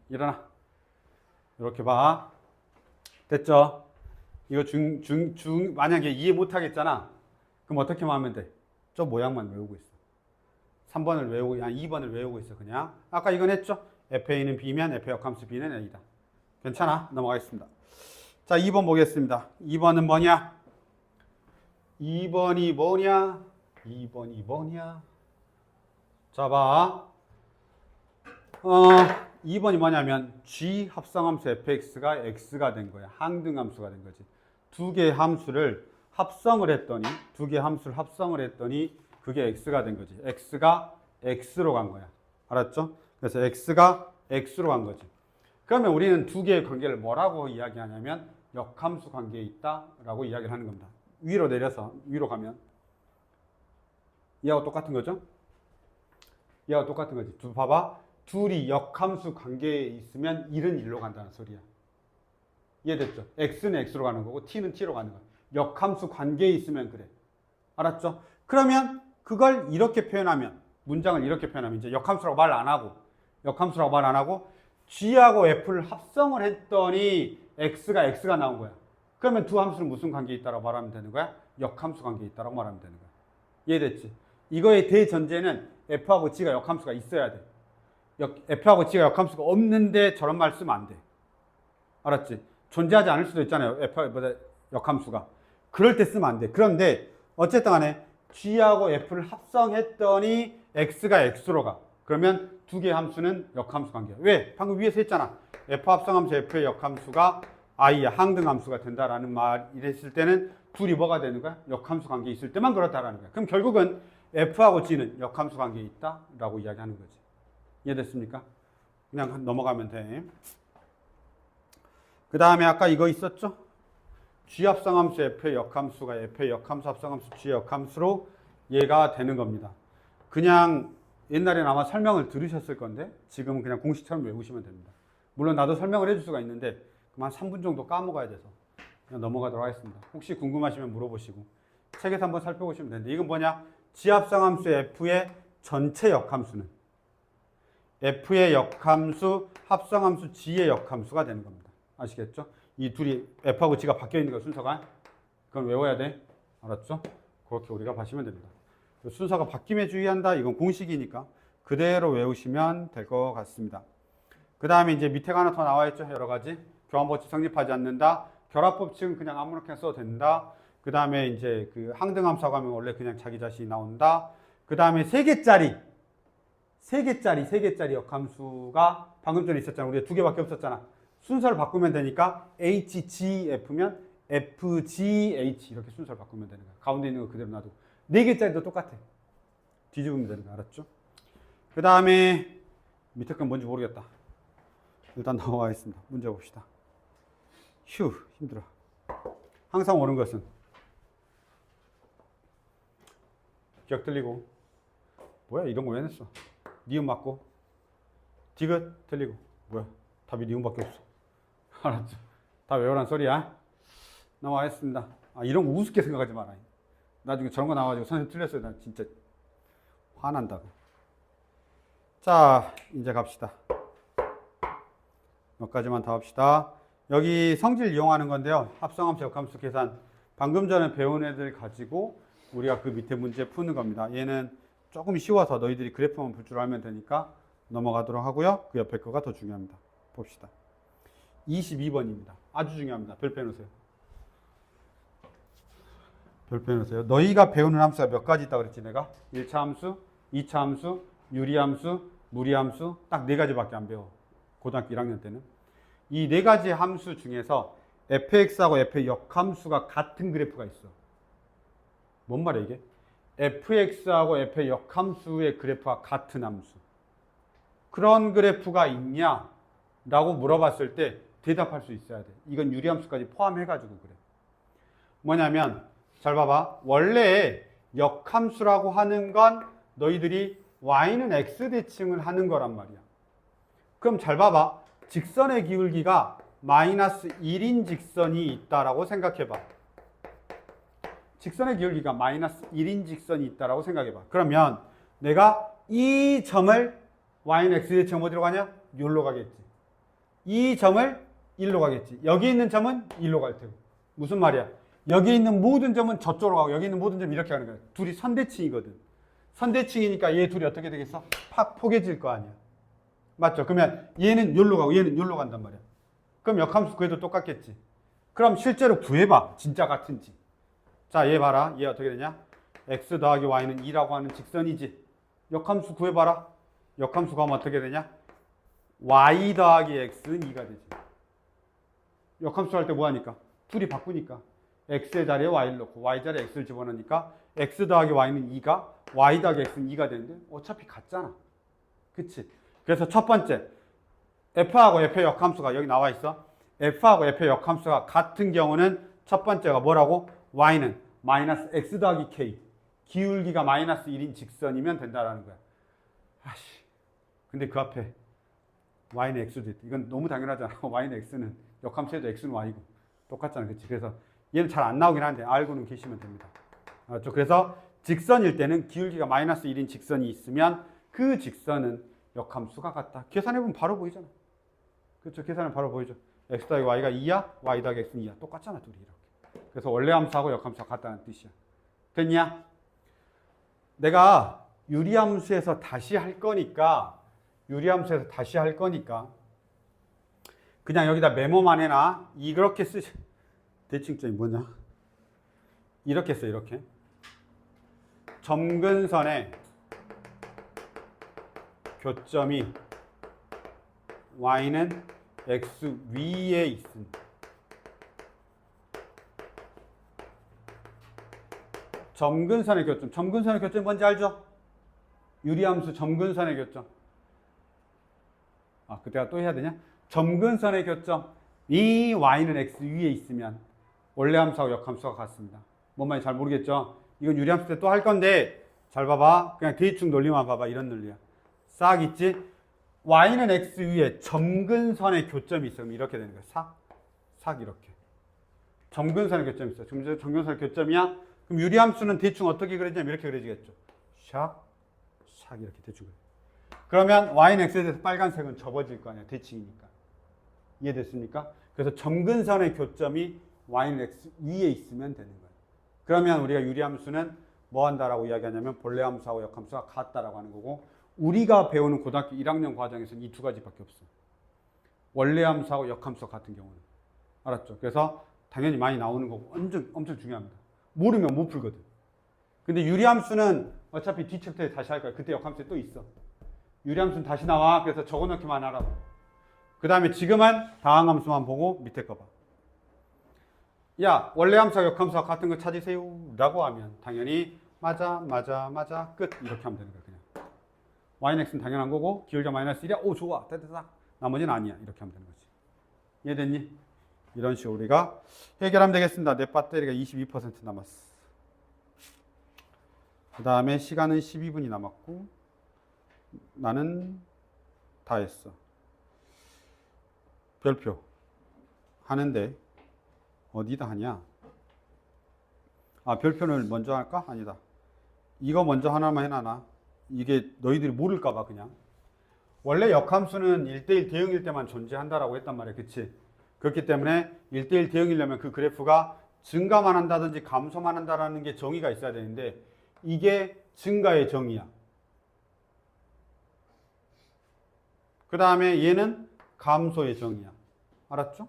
일어나. 이렇게 봐. 됐죠? 이거 만약에 이해 못 하겠잖아. 그럼 어떻게 하면 돼? 저 모양만 외우고 있어. 3번을 외우고, 2번을 외우고 있어, 그냥. 아까 이건 했죠? FA는 B면 F 역함수 B는 A다. 괜찮아? 넘어가겠습니다. 자, 2번 보겠습니다. 2번은 뭐냐? 2번이 뭐냐? 2번이 뭐냐? 자, 봐. 2번이 뭐냐면 G 합성함수 fx가 x가 된 거야. 항등함수가 된 거지. 두 개의 함수를 합성을 했더니 그게 x가 된 거지. x가 x로 간 거야. 알았죠? 그래서 x가 x로 간 거지. 그러면 우리는 두 개의 관계를 뭐라고 이야기하냐면 역함수 관계에 있다라고 이야기를 하는 겁니다. 위로 내려서 위로 가면 얘하고 똑같은 거죠? 얘하고 똑같은 거지. 봐봐. 둘이 역함수 관계에 있으면 1은 1로 간다는 소리야. 이해됐죠? x는 x로 가는 거고 t는 t로 가는 거야. 역함수 관계에 있으면 그래. 알았죠? 그러면 그걸 이렇게 표현하면, 문장을 이렇게 표현하면 이제 역함수라고 말 안 하고 g하고 f를 합성을 했더니 x가 나온 거야. 그러면 두 함수는 무슨 관계에 있다라고 말하면 되는 거야? 역함수 관계에 있다라고 말하면 되는 거야. 이해됐지? 이거의 대전제는 f하고 g가 역함수가 있어야 돼. f하고 g가 역함수가 없는데 저런 말 쓰면 안 돼. 알았지? 존재하지 않을 수도 있잖아요. f보다 역함수가. 그럴 때 쓰면 안 돼. 그런데 어쨌든 간에 g하고 f를 합성했더니 x가 x로 가. 그러면 두 개의 함수는 역함수 관계야. 왜? 방금 위에서 했잖아. f 합성함수 f의 역함수가 i야. 항등함수가 된다라는 말 이랬을 때는 둘이 뭐가 되는 거야? 역함수 관계에 있을 때만 그렇다라는 거야. 그럼 결국은 f하고 g는 역함수 관계에 있다라고 이야기하는 거지. 이해됐습니까? 그냥 넘어가면 돼. 그 다음에 아까 이거 있었죠? G 합성함수 F의 역함수가 F의 역함수 합성함수 G의 역함수로 얘가 되는 겁니다. 그냥 옛날에는 아마 설명을 들으셨을 건데 지금은 그냥 공식처럼 외우시면 됩니다. 물론 나도 설명을 해줄 수가 있는데 한 3분 정도 까먹어야 돼서 그냥 넘어가도록 하겠습니다. 혹시 궁금하시면 물어보시고 책에서 한번 살펴보시면 되는데 이건 뭐냐? G 합성함수 F의 전체 역함수는 F의 역함수 합성함수 G의 역함수가 되는 겁니다. 아시겠죠? 이 둘이 F하고 G가 바뀌어 있는 거 순서가 그건 외워야 돼. 알았죠? 그렇게 우리가 봐시면 됩니다. 순서가 바뀜에 주의한다. 이건 공식이니까 그대로 외우시면 될 것 같습니다. 그 다음에 이제 밑에가 하나 더 나와 있죠. 여러 가지. 교환법칙 성립하지 않는다. 결합법칙은 그냥 아무렇게나 써도 된다. 그 다음에 이제 그 항등함수하고 하면 원래 그냥 자기 자신이 나온다. 그 다음에 세 개짜리 역함수가 방금 전에 있었잖아. 우리가 두 개밖에 없었잖아. 순서를 바꾸면 되니까 HGF면 FGH 이렇게 순서를 바꾸면 되는 거야. 가운데 있는 거 그대로 놔두고. 네 개짜리도 똑같아. 뒤집으면 되는 거 알았죠? 그 다음에 밑에 건 뭔지 모르겠다. 일단 넘어가겠습니다. 문제 봅시다. 휴, 힘들어. 항상 옳은 것은 기억 틀리고 뭐야 이런 거 왜 냈어? 니은 맞고 디귿 틀리고 뭐야 답이 니은밖에 없어. 알았죠? 다 외우란 소리야. 넘어가겠습니다. 이런 거 우습게 생각하지 마라. 나중에 저런 거 나와가지고 선생님 틀렸어요. 난 진짜 화난다고. 자, 이제 갑시다. 여기까지만 다 합시다. 여기 성질 이용하는 건데요. 합성함수, 역함수 계산. 방금 전에 배운 애들 가지고 우리가 그 밑에 문제 푸는 겁니다. 얘는 조금 쉬워서 너희들이 그래프만 볼 줄 알면 되니까 넘어가도록 하고요. 그 옆에 거가 더 중요합니다. 봅시다. 22번입니다. 아주 중요합니다. 별표 해놓으세요. 별표 해놓으세요. 너희가 배우는 함수가 몇 가지 있다고 그랬지 내가? 1차 함수, 2차 함수, 유리함수, 무리함수 딱 4가지밖에 안 배워. 고등학교 1학년 때는. 이 4가지 함수 중에서 fx하고 f의 역함수가 같은 그래프가 있어. 뭔 말이야 이게? fx하고 f의 역함수의 그래프가 같은 함수. 그런 그래프가 있냐? 라고 물어봤을 때 대답할 수 있어야 돼. 이건 유리함수까지 포함해가지고 그래. 뭐냐면 잘 봐봐. 원래 역함수라고 하는 건 너희들이 y는 x 대칭을 하는 거란 말이야. 그럼 잘 봐봐. 직선의 기울기가 마이너스 1인 직선이 있다라고 생각해봐. 직선의 기울기가 마이너스 1인 직선이 있다라고 생각해봐. 그러면 내가 이 점을 y는 x 대칭 어디로 가냐? 여기로 가겠지. 이 점을 1로 가겠지. 여기 있는 점은 1로 갈 테고. 무슨 말이야? 여기 있는 모든 점은 저쪽으로 가고 여기 있는 모든 점이 이렇게 가는 거야. 둘이 선대칭이거든. 선대칭이니까 얘 둘이 어떻게 되겠어? 팍 포개질 거 아니야. 맞죠? 그러면 얘는 여기로 가고 얘는 여기로 간단 말이야. 그럼 역함수 구해도 똑같겠지. 그럼 실제로 구해봐. 진짜 같은지. 자, 얘 봐라. 얘 어떻게 되냐? x 더하기 y는 2라고 하는 직선이지. 역함수 구해봐라. 역함수 구하면 어떻게 되냐? y 더하기 x는 2가 되지. 역함수 할 때 뭐 하니까? 둘이 바꾸니까. x의 자리에 y를 넣고 y 자리에 x를 집어넣으니까 x 더하기 y는 2가 y 더하기 x는 2가 되는데 어차피 같잖아. 그치? 그래서 첫 번째 f하고 f의 역함수가 여기 나와 있어. f하고 f의 역함수가 같은 경우는 첫 번째가 뭐라고? y는 마이너스 x 더하기 k 기울기가 마이너스 1인 직선이면 된다라는 거야. 아씨. 근데 그 앞에 y는 x도 있다. 이건 너무 당연하잖아. y는 x는 역함수에도 x는 y고 똑같잖아. 그치? 그래서 얘는 잘 안 나오긴 한데 알고는 계시면 됩니다. 알았죠? 그래서 직선일 때는 기울기가 마이너스 1인 직선이 있으면 그 직선은 역함수가 같다. 계산해보면 바로 보이잖아. 그렇죠? 계산은 바로 보이죠. x 더하기 y가 2야, y 더하기 x는 2야. 똑같잖아, 둘이 이렇게. 그래서 원래 함수하고 역함수가 같다는 뜻이야. 됐냐? 내가 유리함수에서 다시 할 거니까 그냥 여기다 메모만 해놔. 이렇게 쓰지. 대칭점이 뭐냐? 이렇게 써, 이렇게. 점근선의 교점이 y는 x 위에 있음. 점근선의 교점. 점근선의 교점이 뭔지 알죠? 유리함수 점근선의 교점. 아, 그때가 또 해야 되냐? 점근선의 교점. 이 y는 x 위에 있으면 원래 함수하고 역함수가 같습니다. 뭔 말인지 잘 모르겠죠? 이건 유리함수 때 또 할 건데 잘 봐봐. 그냥 대충 논리만 봐봐. 이런 논리야. 싹 있지? y는 x 위에 점근선의 교점이 있어. 그럼 이렇게 되는 거야. 싹 이렇게. 점근선의 교점이 있어. 점근선의 교점이야? 그럼 유리함수는 대충 어떻게 그려지냐면 이렇게 그려지겠죠. 샥 이렇게 대충 그려. 그러면 y는 x에 대해서 빨간색은 접어질 거 아니야. 대칭이니까. 이해됐습니까? 그래서 점근선의 교점이 y는 x 위에 있으면 되는 거예요. 그러면 우리가 유리함수는 뭐 한다라고 이야기하냐면 본래 함수하고 역함수가 같다라고 하는 거고, 우리가 배우는 고등학교 1학년 과정에서는 이 두 가지밖에 없어. 원래 함수하고 역함수가 같은 경우는. 알았죠? 그래서 당연히 많이 나오는 거고 엄청 중요합니다. 모르면 못 풀거든. 근데 유리함수는 어차피 뒷챕터에 다시 할 거야. 그때 역함수에 또 있어. 유리함수는 다시 나와. 그래서 적어놓기만 하라고. 그 다음에 지금은 다항함수만 보고 밑에 거 봐. 야, 원래 함수와 역함수와 같은 거 찾으세요 라고 하면 당연히 맞아 끝 이렇게 하면 되는 거야. 그냥 y는 x는 당연한 거고 기울기가 마이너스 1이야. 오 좋아 따뜻딱. 나머지는 아니야. 이렇게 하면 되는 거지. 이해됐니? 이런 식으로 우리가 해결하면 되겠습니다. 내 배터리가 22% 남았어. 그 다음에 시간은 12분이 남았고 나는 다 했어. 별표 하는데 어디다 하냐? 아, 별표를 먼저 할까? 아니다. 이거 먼저 하나만 해놔. 이게 너희들이 모를까봐 그냥. 원래 역함수는 1대1 대응일 때만 존재한다라고 했단 말이야. 그치? 그렇기 때문에 1대1 대응이려면 그 그래프가 증가만 한다든지 감소만 한다라는 게 정의가 있어야 되는데 이게 증가의 정의야. 그 다음에 얘는 감소의 정의야. 알았죠?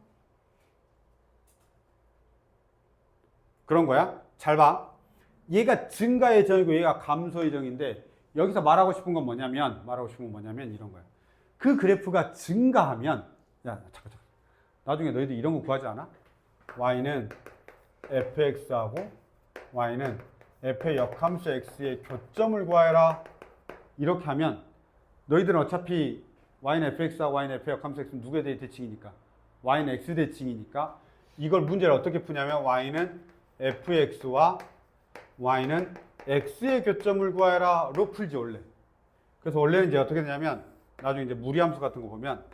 그런 거야. 잘 봐. 얘가 증가의 정이고 얘가 감소의 정인데 여기서 말하고 싶은 건 뭐냐면 이런 거야. 그 그래프가 증가하면 잠깐. 나중에 너희들 이런 거 구하지 않아? y는 fx하고 y는 f의 역함수 x의 교점을 구하여라. 이렇게 하면 너희들은 어차피 y는 fx하고 y는 f의 역함수 x는 누구에 대해 대칭이니까 y는 x 대칭이니까 이걸 문제를 어떻게 푸냐면 y는 fx와 y는 x의 교점을 구하여라로 풀지 원래. 그래서 원래는 이제 어떻게 되냐면 나중에 이제 무리함수 같은 거 보면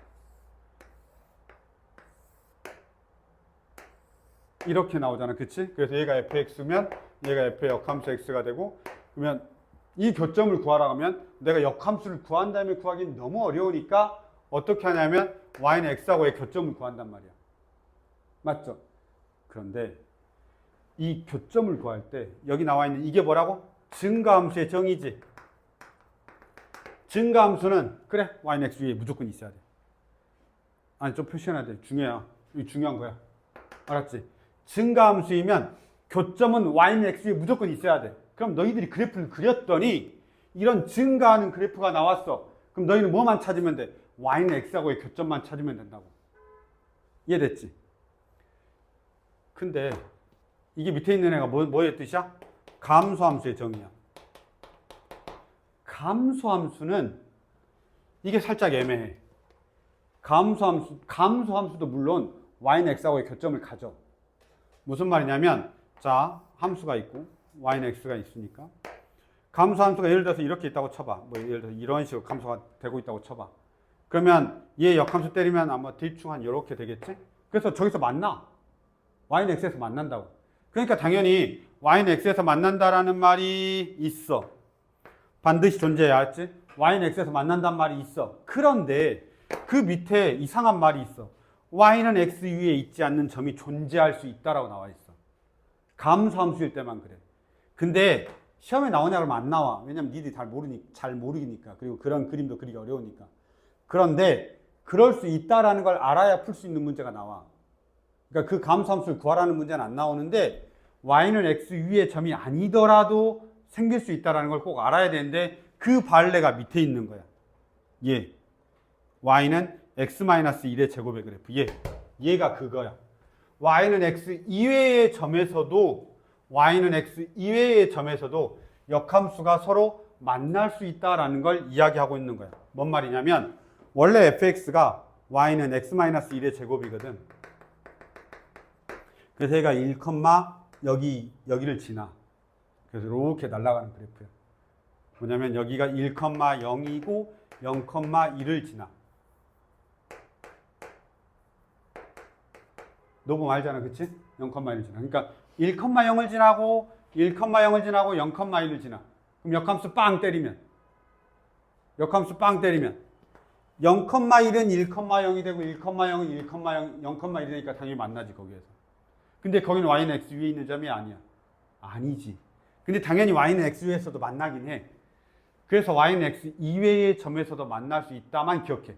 이렇게 나오잖아, 그치? 그래서 얘가 fx면 얘가 f의 역함수 x가 되고 그러면 이 교점을 구하라 하면 내가 역함수를 구한 다음에 구하기는 너무 어려우니까 어떻게 하냐면 y는 x하고의 교점을 구한단 말이야. 맞죠? 그런데 이 교점을 구할 때 여기 나와 있는 이게 뭐라고? 증가함수의 정의지. 증가함수는 그래 y는 x 위에 무조건 있어야 돼. 아니 좀 표시해놔야 돼. 중요해. 이거 중요한 거야. 알았지? 증가함수이면 교점은 y는 x 위에 무조건 있어야 돼. 그럼 너희들이 그래프를 그렸더니 이런 증가하는 그래프가 나왔어. 그럼 너희는 뭐만 찾으면 돼? y는 x하고의 교점만 찾으면 된다고. 이해됐지? 근데 이게 밑에 있는 애가 뭐의 뜻이야? 감소함수의 정의야. 감소함수는 이게 살짝 애매해. 감소함수도 물론 y는 x하고의 교점을 가져. 무슨 말이냐면 자 함수가 있고 y는 x가 있으니까 감소함수가 예를 들어서 이렇게 있다고 쳐봐. 뭐 예를 들어서 이런 식으로 감소가 되고 있다고 쳐봐. 그러면 얘 역함수 때리면 아마 대충 한 이렇게 되겠지? 그래서 저기서 만나. y는 x에서 만난다고. 그러니까 당연히 y는 x에서 만난다라는 말이 있어. 반드시 존재해야 알지? y는 x에서 만난다는 말이 있어. 그런데 그 밑에 이상한 말이 있어. y는 x 위에 있지 않는 점이 존재할 수 있다라고 나와 있어. 감소함수일 때만 그래. 근데 시험에 나오냐 그러면 안 나와. 왜냐면 니들이 잘 모르니까. 그리고 그런 그림도 그리기 어려우니까. 그런데 그럴 수 있다라는 걸 알아야 풀 수 있는 문제가 나와. 그러니까 그 감소함수를 구하라는 문제는 안 나오는데 y는 x 위의 점이 아니더라도 생길 수 있다는 걸 꼭 알아야 되는데 그 발레가 밑에 있는 거야. 얘. y는 x-1의 제곱의 그래프. 얘가 그거야. y는 x 이외의 점에서도 역함수가 서로 만날 수 있다라는 걸 이야기하고 있는 거야. 뭔 말이냐면 원래 fx가 y는 x-1의 제곱이거든. 그래서 얘가 1, 여기를 지나. 그래서 이렇게 날아가는 그래프야. 뭐냐면 여기가 1,0이고 0,1을 지나. 너무 알잖아, 그치? 0,1을 지나. 그러니까 1,0을 지나고 1,0을 지나고 0,1을 지나. 그럼 역함수 빵 때리면 0,1은 1,0이 되고 1,0은 0,1이 되니까 당연히 만나지, 거기에서. 근데 거기는 y는 x 위에 있는 점이 아니야. 아니지. 근데 당연히 y는 x 위에서도 만나긴 해. 그래서 y는 x 이외의 점에서도 만날 수 있다만 기억해.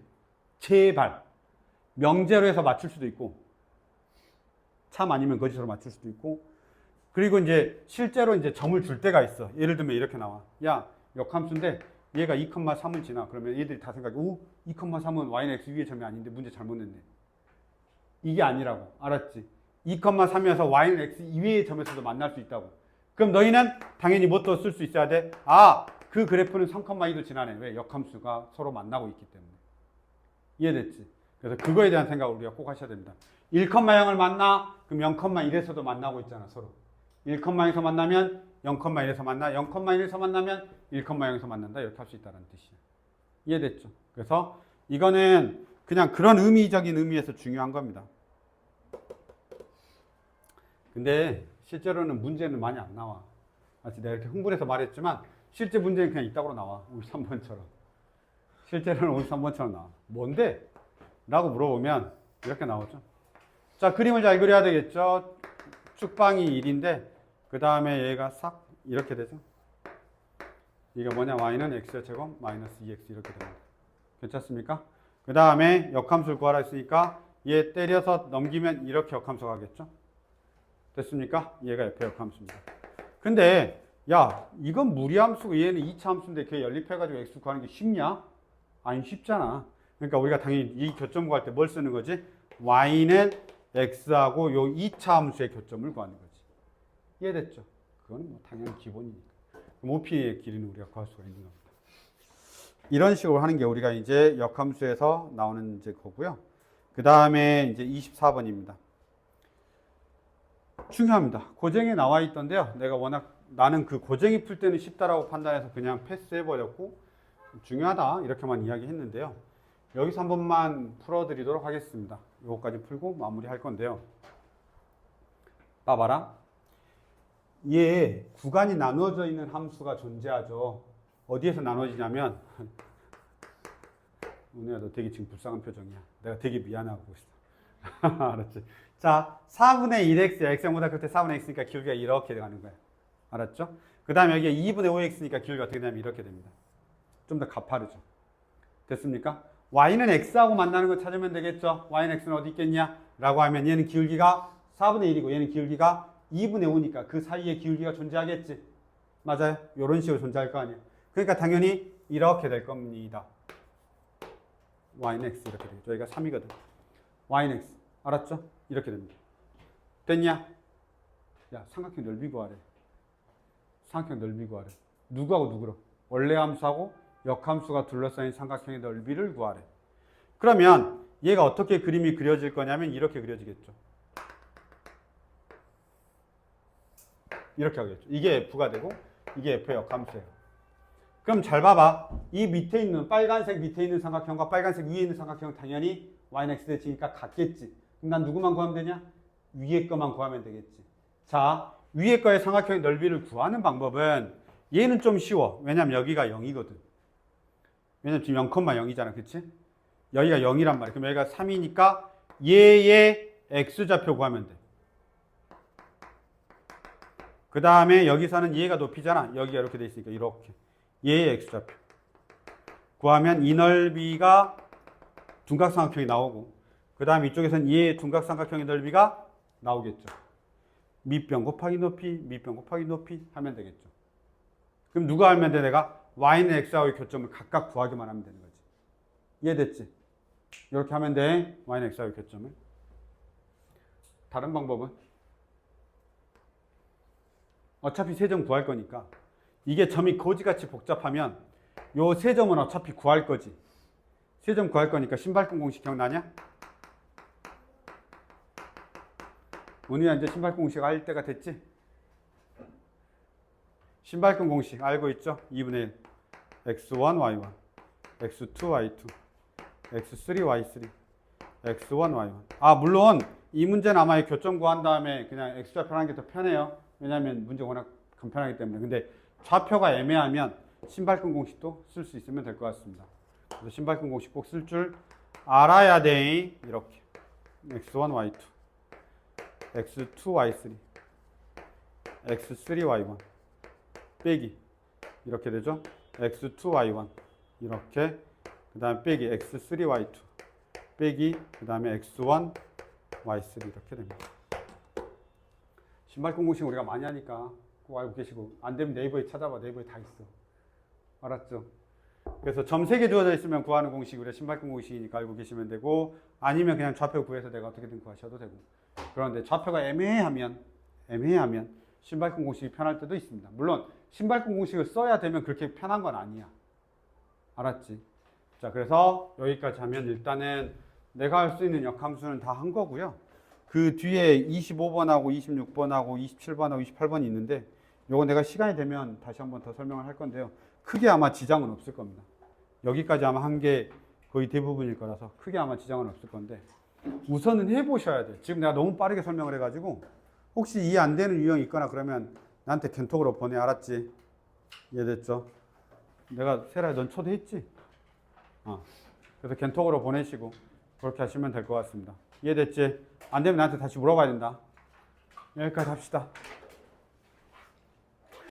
제발. 명제로 해서 맞출 수도 있고 참 아니면 거짓으로 맞출 수도 있고 그리고 이제 실제로 이제 점을 줄 때가 있어. 예를 들면 이렇게 나와. 야, 역함수인데 얘가 2,3을 지나. 그러면 얘들이 다 생각해. 오, 2,3은 y는 x 위의 점이 아닌데 문제 잘못 냈네. 이게 아니라고. 알았지? 2,3이어서 y는 x 이외의 점에서도 만날 수 있다고. 그럼 너희는 당연히 뭣도 쓸 수 있어야 돼? 아, 그 그래프는 3,2도 지나네. 왜? 역함수가 서로 만나고 있기 때문에. 이해됐지? 그래서 그거에 대한 생각을 우리가 꼭 하셔야 됩니다. 1,0을 만나? 그럼 0,1에서도 만나고 있잖아, 서로. 1,0에서 만나면 0,1에서 만나, 0,1에서 만나면 1,0에서 만난다. 이렇게 할 수 있다는 뜻이에요. 이해됐죠? 그래서 이거는 그냥 그런 의미적인 의미에서 중요한 겁니다. 근데 실제로는 문제는 많이 안 나와. 마치 내가 이렇게 흥분해서 말했지만 실제 문제는 그냥 이따구로 나와. 53번처럼. 실제로는 53번처럼 나와. 뭔데? 라고 물어보면 이렇게 나오죠. 자, 그림을 잘 그려야 되겠죠. 축방이 1인데 그 다음에 얘가 싹 이렇게 되죠. 이게 뭐냐? y는 x의 제곱 마이너스 2x 이렇게 됩니다. 괜찮습니까? 그 다음에 역함수를 구하라 했으니까 얘 때려서 넘기면 이렇게 역함수 가겠죠? 됐습니까? 얘가 F의 역함수입니다. 근데 야, 이건 무리함수고 얘는 2차 함수인데 걔 연립해가지고 x 구하는 게 쉽냐? 아니, 쉽잖아. 그러니까 우리가 당연히 이 교점 구할 때 뭘 쓰는 거지? y는 x하고 요 2차 함수의 교점을 구하는 거지. 이해됐죠? 그거는 뭐 당연히 기본이니까. 그럼 OP의 길이는 우리가 구할 수가 있는 겁니다. 이런 식으로 하는 게 우리가 이제 역함수에서 나오는 이제 거고요. 그 다음에 이제 24번입니다. 중요합니다. 고쟁에 나와 있던데요. 내가 워낙 나는 그 고쟁이 풀 때는 쉽다라고 판단해서 그냥 패스해버렸고 중요하다 이렇게만 이야기했는데요. 여기서 한 번만 풀어드리도록 하겠습니다. 이거까지 풀고 마무리할 건데요. 봐봐라. 얘 구간이 나누어져 있는 함수가 존재하죠. 어디에서 나누어지냐면 은혜야 너 되게 지금 불쌍한 표정이야. 내가 되게 미안하고 있어. 알았지? 자, 4분의 1x, x보다 그때 4분의 x니까 기울기가 이렇게 가는 거야. 알았죠? 그 다음에 여기에 2분의 5x니까 기울기가 어떻게 되냐면 이렇게 됩니다. 좀 더 가파르죠. 됐습니까? y는 x하고 만나는 거 찾으면 되겠죠? y는 x는 어디 있겠냐? 라고 하면 얘는 기울기가 4분의 1이고 얘는 기울기가 2분의 5니까 그 사이에 기울기가 존재하겠지. 맞아요? 이런 식으로 존재할 거 아니에요. 그러니까 당연히 이렇게 될 겁니다. y는 x 이렇게 되겠죠. 여기가 3이거든. y는 x. 알았죠? 이렇게 됩니다. 됐냐? 야, 삼각형 넓이 구하래. 삼각형 넓이 구하래. 누구하고 누구로? 원래 함수하고 역함수가 둘러싸인 삼각형의 넓이를 구하래. 그러면 얘가 어떻게 그림이 그려질 거냐면 이렇게 그려지겠죠. 이렇게 하겠죠. 이게 F가 되고 이게 F의 역함수예요. 그럼 잘 봐봐. 이 밑에 있는 빨간색 밑에 있는 삼각형과 빨간색 위에 있는 삼각형은 당연히 y는 x 대칭이니까 같겠지. 그럼 난 누구만 구하면 되냐? 위에 거만 구하면 되겠지. 자, 위에 거의 삼각형의 넓이를 구하는 방법은 얘는 좀 쉬워. 왜냐면 여기가 0이거든. 왜냐면 지금 0,0이잖아. 그치? 여기가 0이란 말이야. 그럼 여기가 3이니까 얘의 x좌표 구하면 돼. 그 다음에 여기서는 얘가 높이잖아. 여기가 이렇게 돼 있으니까 이렇게. 얘의 x좌표. 구하면 이 넓이가 둔각삼각형이 나오고 그 다음에 이쪽에서는 얘의 둔각삼각형의 넓이가 나오겠죠. 밑변 곱하기 높이, 밑변 곱하기 높이 하면 되겠죠. 그럼 누가 알면 돼? 내가 y는 x하고의 교점을 각각 구하기만 하면 되는 거지. 이해됐지? 이렇게 하면 돼. y는 x하고의 교점을. 다른 방법은? 어차피 세 점 구할 거니까 이게 점이 거지같이 복잡하면 요 세 점은 어차피 구할 거지. 세 점 구할 거니까 신발끈 공식 기억나냐? 은희야 이제 신발끈 공식 알 때가 됐지? 신발끈 공식 알고 있죠? 2분의 1 x1, y1 x2, y2 x3, y3 x1, y1 아 물론 이 문제는 아마 교점 구한 다음에 그냥 x좌표 하는 게 더 편해요. 왜냐하면 문제가 워낙 간편하기 때문에. 근데 좌표가 애매하면 신발끈 공식도 쓸 수 있으면 될 것 같습니다. 그래서 신발끈 공식 꼭 쓸 줄 알아야 돼. 이렇게 x1, y2 x2, y3 x3, y1 빼기 이렇게 되죠. x2, y1 이렇게 그 다음에 빼기 x3, y2 빼기 그 다음에 x1, y3 이렇게 됩니다. 신발끈 공식 우리가 많이 하니까 꼭 알고 계시고 안 되면 네이버에 찾아봐. 네이버에 다 있어. 알았죠? 그래서 점 3개 주어져 있으면 구하는 공식이 우리가 신발끈 공식이니까 알고 계시면 되고 아니면 그냥 좌표 구해서 내가 어떻게든 구하셔도 되고 그런데 좌표가 애매하면 신발끈 공식이 편할 때도 있습니다. 물론 신발끈 공식을 써야 되면 그렇게 편한 건 아니야. 알았지? 자, 그래서 여기까지 하면 일단은 내가 할 수 있는 역함수는 다 한 거고요. 그 뒤에 25번하고 26번하고 27번하고 28번이 있는데 요거 내가 시간이 되면 다시 한번 더 설명을 할 건데요. 크게 아마 지장은 없을 겁니다. 여기까지 아마 한 게 거의 대부분일 거라서 크게 아마 지장은 없을 건데 우선은 해보셔야 돼. 지금 내가 너무 빠르게 설명을 해가지고 혹시 이해 안 되는 유형이 있거나 그러면 나한테 겐톡으로 보내. 알았지? 이해됐죠? 내가 세라야 넌 초대했지? 그래서 겐톡으로 보내시고 그렇게 하시면 될 것 같습니다. 이해됐지? 안 되면 나한테 다시 물어봐야 된다. 여기까지 합시다.